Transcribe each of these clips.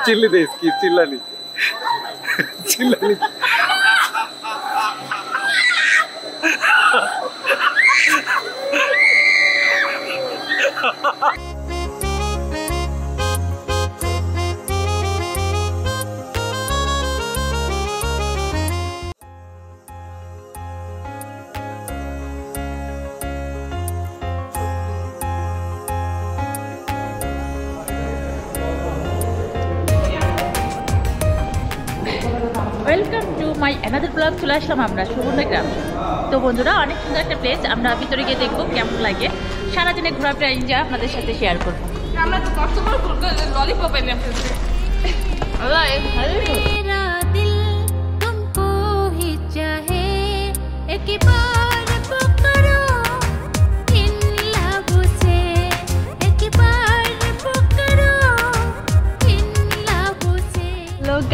Chilli दे इसकी चिल्ला नहीं चिल्ला नहीं welcome to my another blog. চলে আসলাম আমরা সুবর্ণগ্রাম। তো বন্ধুরা, অনেক সুন্দর একটা প্লেস, আমরা ভিতরে গিয়ে দেখবো কেমন লাগে। সারাদিনে ঘোরাফেরা এনজয় আপনাদের সাথে শেয়ার করবো। আমরা তো কষ্ট করে ললিপপ এনে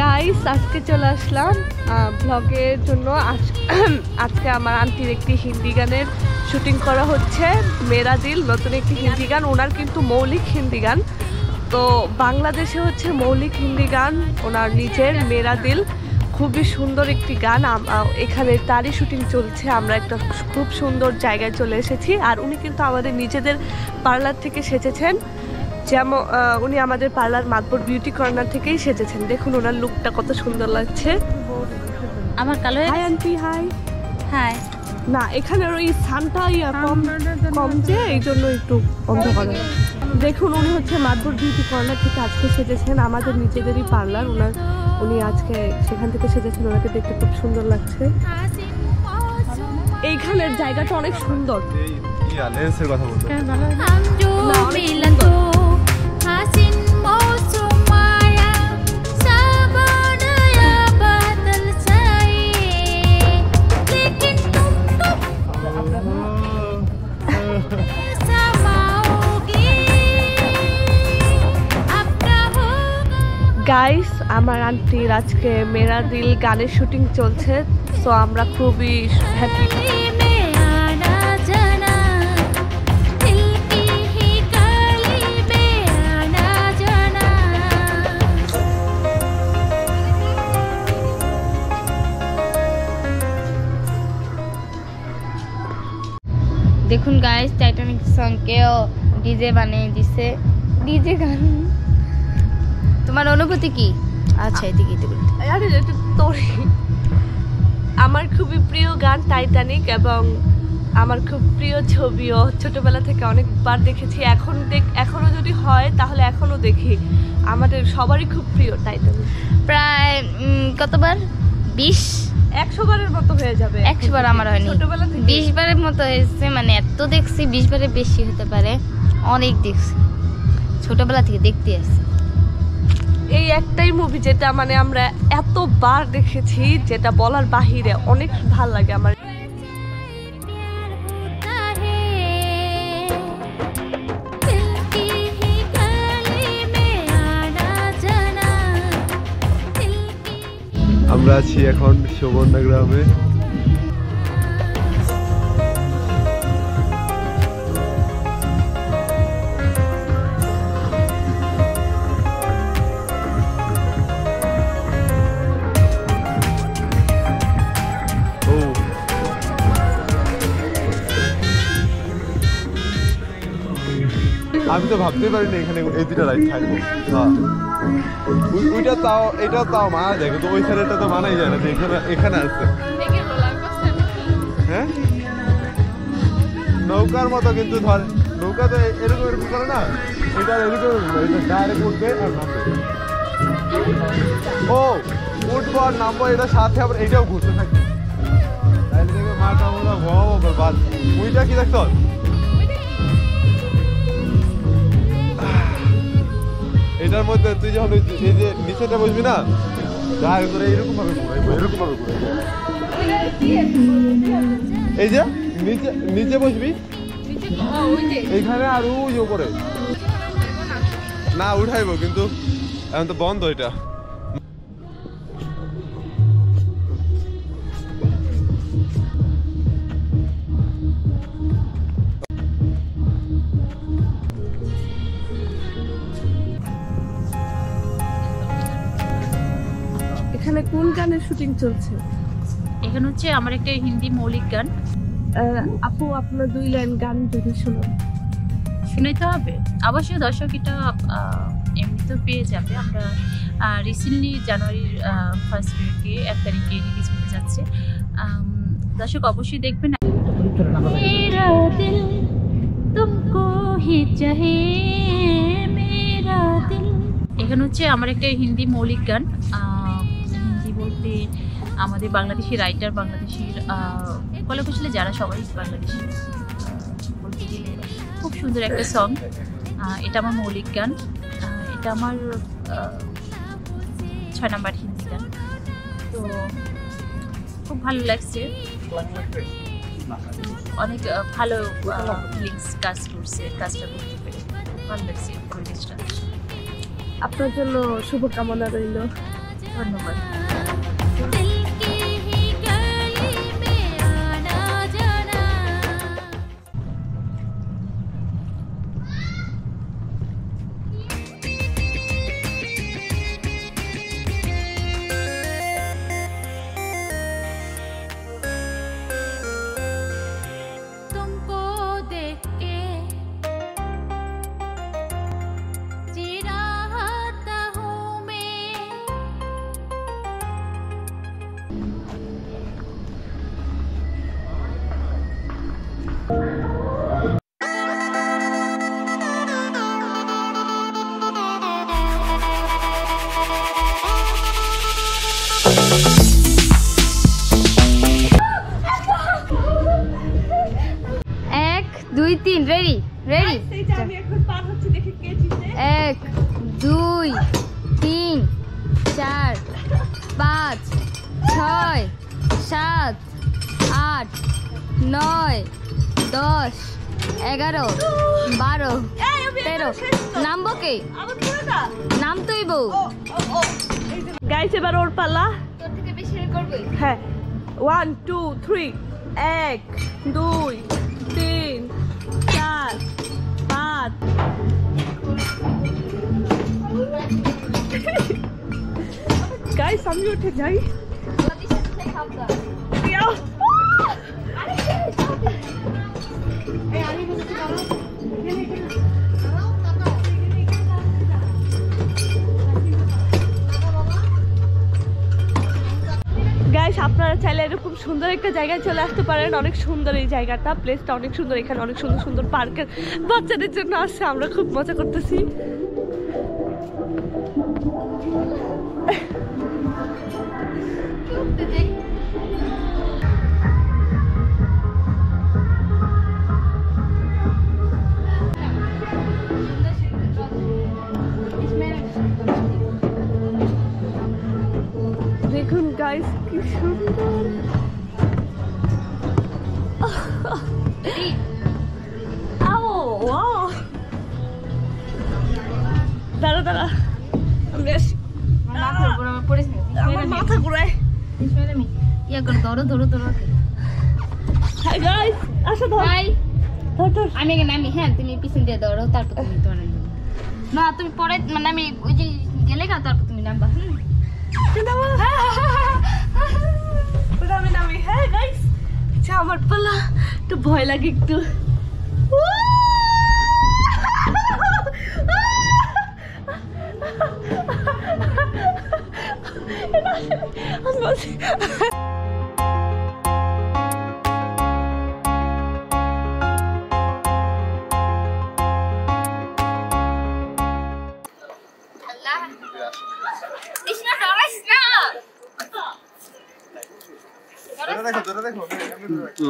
গাইস, আজকে চলে আসলাম ব্লগের জন্য। আজকে আমার আন্টির একটি হিন্দি গানের শুটিং করা হচ্ছে, মেরা দিল, নতুন একটি হিন্দি গান। ওনার কিন্তু মৌলিক হিন্দি গান, তো বাংলাদেশে হচ্ছে মৌলিক হিন্দি গান ওনার নিজের, মেরা দিল। খুবই সুন্দর একটি গান, এখানে তারই শুটিং চলছে। আমরা একটা খুব সুন্দর জায়গায় চলে এসেছি, আর উনি কিন্তু আমাদের নিজেদের পার্লার থেকে সেজেছেন। যেমন উনি আমাদের পার্লার মাতবর বিউটি কর্নার থেকেই সেজেছেন। দেখুন ওনার লুকটা কত সুন্দর লাগছে। আমার কালো। Hi aunty. হাই। হাই। না, এখানের ওই সানটা কম যে, এই জন্য একটু অন্ধকার। দেখুন উনি হচ্ছে মাতবর বিউটি কর্নার থেকে আজকে সেজেছেন, আমাদের নিজেদেরই পার্লার ওনার। উনি আজকে সেখান থেকে সেজেছেন, ওনাকে দেখতে খুব সুন্দর লাগছে। এইখানের জায়গাটা অনেক সুন্দর। গাইস, আমার আন্টির আজকে মেরা দিল গানের শুটিং চলছে, তো আমরা খুবই হ্যাপি। দেখুন গাইস, টাইটানিক সংকেও ডিজে বানিয়ে দিছে। ডিজে গান, তোমার অনুভূতি কি? আচ্ছা, এদিকে আমার খুবই প্রিয় গান টাইটানিক, এবং আমার খুব প্রিয় ছবিও। ছোটবেলা থেকে অনেকবার দেখেছি, এখনো যদি হয় তাহলে এখনো দেখি। আমাদের সবারই খুব প্রিয় টাইটানিক। প্রায় কতবার? 100 বারের মতো হয়ে যাবে। 100 বার আমার হয়নি, ছোটবেলা থেকে 20 বারের মতো হয়েছে। মানে এত দেখছি, 20 বারের বেশি হতে পারে। অনেক দেখছি, ছোটবেলা থেকে দেখতে আসছি। এই একটাই মুভি যেটা মানে আমরা এতবার দেখেছি, যেটা বলার বাহিরে। অনেক ভালো লাগে আমার। আমরা আছি এখন সুবর্ণগ্রামে। আমি তো ভাবতেই পারিনি এখানে এই দুটা রাইড থাকবো। ওইটা তাও, এটা তাও মানা যায়, কিন্তু ওই সাইডটা তো মানাই যায় না যে এখানে আছে। হ্যাঁ, নৌকার মতো, কিন্তু ধর নৌকা তো এরকম করে না, এটা এরকম ডাইরেক্ট উঠবে আর নামবে। ও, উঠবো আর নামবো, এটা সাথে আবার এইটাও ঘুরতে থাকবে। তাইলে দেখবে মাটা মতো ভয়াবহ বাদ। ওইটা কি দেখছ? এটার মধ্যে তুই যখন এই যে নিচেটা বসবি না, ডাইরেক্ট করে এরকম ভাবে ঘুরাইবো, এরকম ভাবে ঘুরাইবো। এই যে নিচে বসবি, এইখানে আর ওই উপরে না উঠাইবো, কিন্তু এখন তো বন্ধ এটা। কোন গানের শুটিং চলছে? এখানে হচ্ছে আমার একটা হিন্দি মৌলিক গান। আপু আপনার 2 লাইন গান যদি শোনান। শুনাইতে হবে? অবশ্যই দর্শক এটা এমনিতেও পেয়ে যাবে। আমরা রিসেন্টলি জানুয়ারির 1st উইকে 1 তারিখে রিলিজ হতে যাচ্ছে। দর্শক অবশ্যই দেখবেন। মেরা দিল তুমকো হি চাহে মেরা দিল। এখানে হচ্ছে আমার একটা হিন্দি মৌলিক গান। হিন্দি বলতে আমাদের বাংলাদেশি রাইটার, বাংলাদেশের কলাকুশলী যারা সবাই বাংলাদেশি বলতে গেলে খুব সুন্দর একটা সং। এটা আমার মৌলিক গান। এটা আমার 6 নাম্বার হিন্দি গান। তো খুব ভালো লাগছে, অনেক ভালো ফিলিংস কাজ করছে, কাজটা করতে পেরে ভালো লাগছে পরিবেশটা। আপনার জন্য শুভকামনা রইল। ধন্যবাদ। Ready ready. 1 2 3 4 5 6 7 8 9 10 11 12 13। নামবো কে? নাম তুই বউ। গাইস এবার ওর পালা। তোর থেকে বেশি করবে। হ্যাঁ 1 2 3 1 2 3 4 5। গাইস আমি উঠে যাই। গাইস আপনারা চাইলে এরকম সুন্দর একটা জায়গায় চলে আসতে পারেন। অনেক সুন্দর এই জায়গাটা, প্লেসটা অনেক সুন্দর। এখানে অনেক সুন্দর সুন্দর পার্কের বাচ্চাদের জন্য আসছে, আমরা খুব মজা করতেছি। দেখুন গাইস কি সুন্দর। দাঁড়া দাঁড়া আমি আসি। আমার মাথা ঘুরায়। ধরো ধরো ধরো। হাই গাইস আসো ধর। আমি আগে নামি। হ্যাঁ তুমি পিছন দিয়ে ধরো, তারপর তুমি তোমার না তুমি পরে মানে আমি ওই যে গেলে গা, তারপর তুমি নামবা। আমি নামি। হ্যাঁ গাইস আচ্ছা আমার পালা, একটু ভয় লাগে একটু।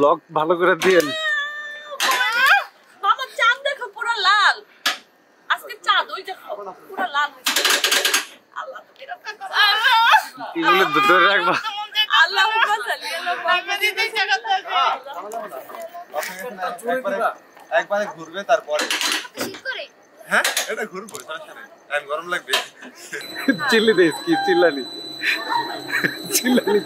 লক ভালো করে দিয়েন। মামা চাঁদ দেখো পুরো লাল। আজকে চাঁদ ওই দেখো পুরো লাল হয়েছে। আল্লাহ এগুলো ধরে রাখবা। আল্লাহ একবারে ঘুরবে তারপরে। হ্যাঁ এটা ঘুরবো, সমস্যা নেই। এখন গরম লাগবে। চিল্লি দিস কি চিল্লানি চিল্লানি।